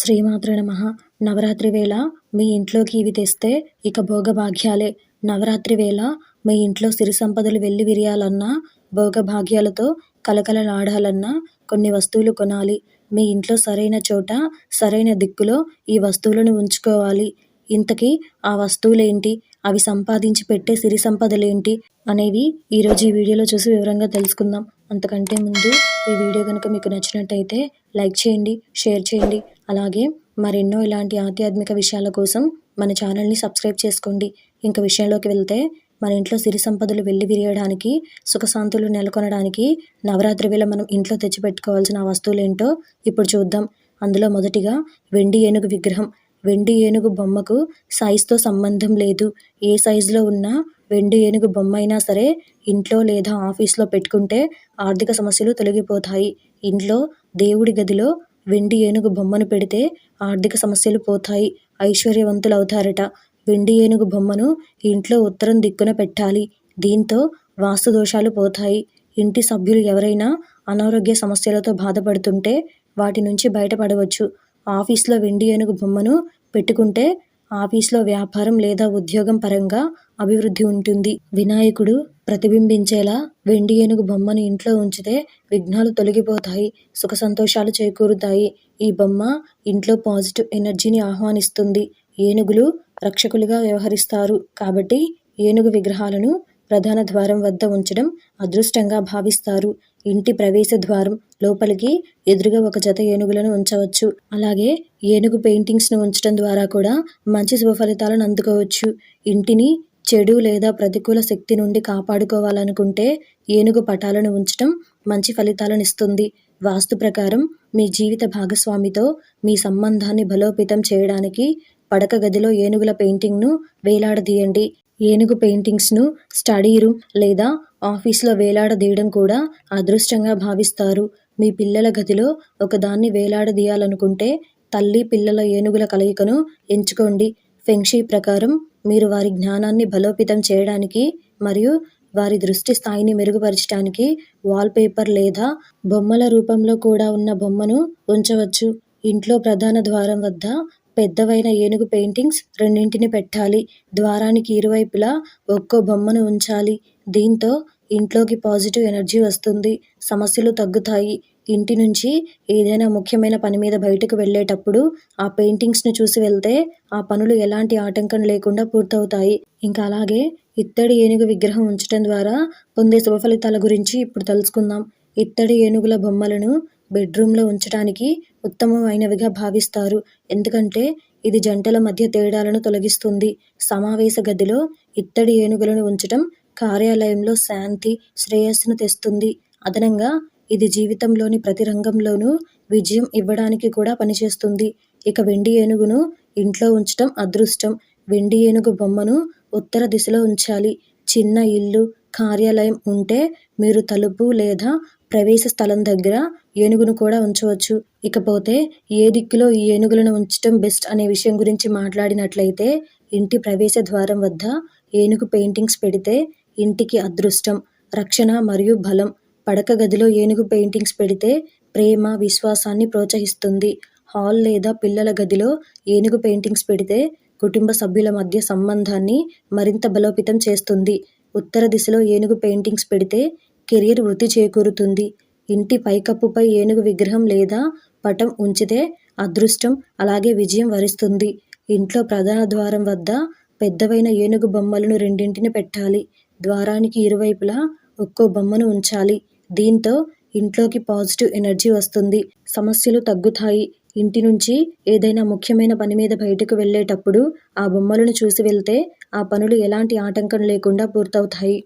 శ్రీమాత్రే నమః. నవరాత్రి వేళ మీ ఇంట్లోకి ఇవి తెస్తే ఇక భోగభాగ్యాలే. నవరాత్రి వేళ మీ ఇంట్లో సిరి సంపదలు వెల్లి విరియాలన్నా, భోగభాగ్యాలతో కలకలలాడాలన్నా కొన్ని వస్తువులు కొనాలి. మీ ఇంట్లో సరైన చోట, సరైన దిక్కులో ఈ వస్తువులను ఉంచుకోవాలి. ఇంతకీ ఆ వస్తువులేంటి? అవి సంపాదించి పెట్టే సిరి సంపదలేంటి? అనేవి ఈరోజు ఈ వీడియోలో చూసి వివరంగా తెలుసుకుందాం. అంతకంటే ముందు ఈ వీడియో కనుక మీకు నచ్చినట్టయితే లైక్ చేయండి, షేర్ చేయండి. అలాగే మరెన్నో ఇలాంటి ఆధ్యాత్మిక విషయాల కోసం మన ఛానల్ని సబ్స్క్రైబ్ చేసుకోండి. ఇంక విషయంలోకి వెళ్తే, మన ఇంట్లో సిరి సంపదలు వెల్లి విరియడానికి, సుఖశాంతులు నెలకొనడానికి నవరాత్రి వేళ మనం ఇంట్లో తెచ్చిపెట్టుకోవాల్సిన వస్తువులేంటో ఇప్పుడు చూద్దాం. అందులో మొదటిగా వెండి ఏనుగు విగ్రహం. వెండి ఏనుగు బొమ్మకు సైజుతో సంబంధం లేదు. ఏ సైజులో ఉన్న వెండి ఏనుగు బొమ్మ అయినా సరే ఇంట్లో లేదా ఆఫీస్లో పెట్టుకుంటే ఆర్థిక సమస్యలు తొలగిపోతాయి. ఇంట్లో దేవుడి గదిలో వెండి ఏనుగు బొమ్మను పెడితే ఆర్థిక సమస్యలు పోతాయి, ఐశ్వర్యవంతులవుతారట. వెండి ఏనుగు బొమ్మను ఇంట్లో ఉత్తరం దిక్కున పెట్టాలి. దీంతో వాస్తు దోషాలు పోతాయి. ఇంటి సభ్యులు ఎవరైనా అనారోగ్య సమస్యలతో బాధపడుతుంటే వాటి నుంచి బయటపడవచ్చు. ఆఫీస్లో వెండి ఏనుగు బొమ్మను పెట్టుకుంటే ఆఫీస్లో వ్యాపారం లేదా ఉద్యోగం పరంగా అభివృద్ధి ఉంటుంది. వినాయకుడు ప్రతిబింబించేలా వెండి ఏనుగు బొమ్మను ఇంట్లో ఉంచితే విఘ్నాలు తొలగిపోతాయి, సుఖ సంతోషాలు చేకూరుతాయి. ఈ బొమ్మ ఇంట్లో పాజిటివ్ ఎనర్జీని ఆహ్వానిస్తుంది. ఏనుగులు రక్షకులుగా వ్యవహరిస్తారు కాబట్టి ఏనుగు విగ్రహాలను ప్రధాన ద్వారం వద్ద ఉంచడం అదృష్టంగా భావిస్తారు. ఇంటి ప్రవేశ ద్వారం లోపలికి ఎదురుగా ఒక జత ఏనుగులను ఉంచవచ్చు. అలాగే ఏనుగు పెయింటింగ్స్ను ఉంచడం ద్వారా కూడా మంచి శుభ ఫలితాలను అందుకోవచ్చు. ఇంటిని చెడు లేదా ప్రతికూల శక్తి నుండి కాపాడుకోవాలనుకుంటే ఏనుగు పటాలను ఉంచడం మంచి ఫలితాలను ఇస్తుంది. వాస్తు ప్రకారం మీ జీవిత భాగస్వామితో మీ సంబంధాన్ని బలోపేతం చేయడానికి పడక గదిలో ఏనుగుల పెయింటింగ్ను వేలాడదీయండి. ఏనుగు పెయింటింగ్స్ను స్టడీ రూమ్ లేదా ఆఫీస్లో వేలాడదీయడం కూడా అదృష్టంగా భావిస్తారు. మీ పిల్లల గదిలో ఒకదాన్ని వేలాడదీయాలనుకుంటే తల్లి పిల్లల ఏనుగుల కలయికను ఎంచుకోండి. ఫెంగ్షీ ప్రకారం మీరు వారి జ్ఞానాన్ని బలోపేతం చేయడానికి మరియు వారి దృష్టి స్థాయిని మెరుగుపరచడానికి వాల్పేపర్ లేదా బొమ్మల రూపంలో కూడా ఉన్న బొమ్మను ఉంచవచ్చు. ఇంట్లో ప్రధాన ద్వారం వద్ద పెద్దవైన ఏనుగు పెయింటింగ్స్ రెండింటిని పెట్టాలి. ద్వారానికి ఇరువైపులా ఒక్కో బొమ్మను ఉంచాలి. దీంతో ఇంట్లోకి పాజిటివ్ ఎనర్జీ వస్తుంది, సమస్యలు తగ్గుతాయి. ఇంటి నుంచి ఏదైనా ముఖ్యమైన పని మీద బయటకు వెళ్ళేటప్పుడు ఆ పెయింటింగ్స్ను చూసి వెళ్తే ఆ పనులు ఎలాంటి ఆటంకం లేకుండా పూర్తవుతాయి. ఇంకా అలాగే ఇత్తడి ఏనుగు విగ్రహం ఉంచడం ద్వారా పొందే శుభ ఫలితాల గురించి ఇప్పుడు తెలుసుకుందాం. ఇత్తడి ఏనుగుల బొమ్మలను బెడ్రూమ్లో ఉంచడానికి ఉత్తమమైనవిగా భావిస్తారు. ఎందుకంటే ఇది జంటల మధ్య తేడాలను తొలగిస్తుంది. సమావేశ గదిలో ఇత్తడి ఏనుగులను ఉంచడం కార్యాలయంలో శాంతి, శ్రేయస్సును తెస్తుంది. అదనంగా ఇది జీవితంలోని ప్రతి రంగంలోనూ విజయం ఇవ్వడానికి కూడా పనిచేస్తుంది. ఇక వెండి ఏనుగును ఇంట్లో ఉంచడం అదృష్టం. వెండి ఏనుగు బొమ్మను ఉత్తర దిశలో ఉంచాలి. చిన్న ఇల్లు, కార్యాలయం ఉంటే మీరు తలుపు లేదా ప్రవేశ స్థలం దగ్గర ఏనుగును కూడా ఉంచవచ్చు. ఇకపోతే ఏ దిక్కులో ఈ ఏనుగులను ఉంచడం బెస్ట్ అనే విషయం గురించి మాట్లాడినట్లయితే, ఇంటి ప్రవేశ ద్వారం వద్ద ఏనుగు పెయింటింగ్స్ పెడితే ఇంటికి అదృష్టం, రక్షణ మరియు బలం. పడక గదిలో ఏనుగు పెయింటింగ్స్ పెడితే ప్రేమ, విశ్వాసాన్ని ప్రోత్సహిస్తుంది. హాల్ లేదా పిల్లల గదిలో ఏనుగు పెయింటింగ్స్ పెడితే కుటుంబ సభ్యుల మధ్య సంబంధాన్ని మరింత బలోపేతం చేస్తుంది. ఉత్తర దిశలో ఏనుగు పెయింటింగ్స్ పెడితే కెరీర్ వృద్ధి చేకూరుతుంది. ఇంటి పైకప్పుపై ఏనుగు విగ్రహం లేదా పటం ఉంచితే అదృష్టం, అలాగే విజయం వరిస్తుంది. ఇంట్లో ప్రధాన ద్వారం వద్ద పెద్దవైన ఏనుగు బొమ్మలను రెండింటిని పెట్టాలి. ద్వారానికి ఇరువైపులా ఒక్కో బొమ్మను ఉంచాలి. దీంతో ఇంట్లోకి పాజిటివ్ ఎనర్జీ వస్తుంది, సమస్యలు తగ్గుతాయి. ఇంటి నుంచి ఏదైనా ముఖ్యమైన పని మీద బయటకు వెళ్ళేటప్పుడు ఆ బొమ్మలను చూసి వెళ్తే ఆ పనులు ఎలాంటి ఆటంకం లేకుండా పూర్తవుతాయి.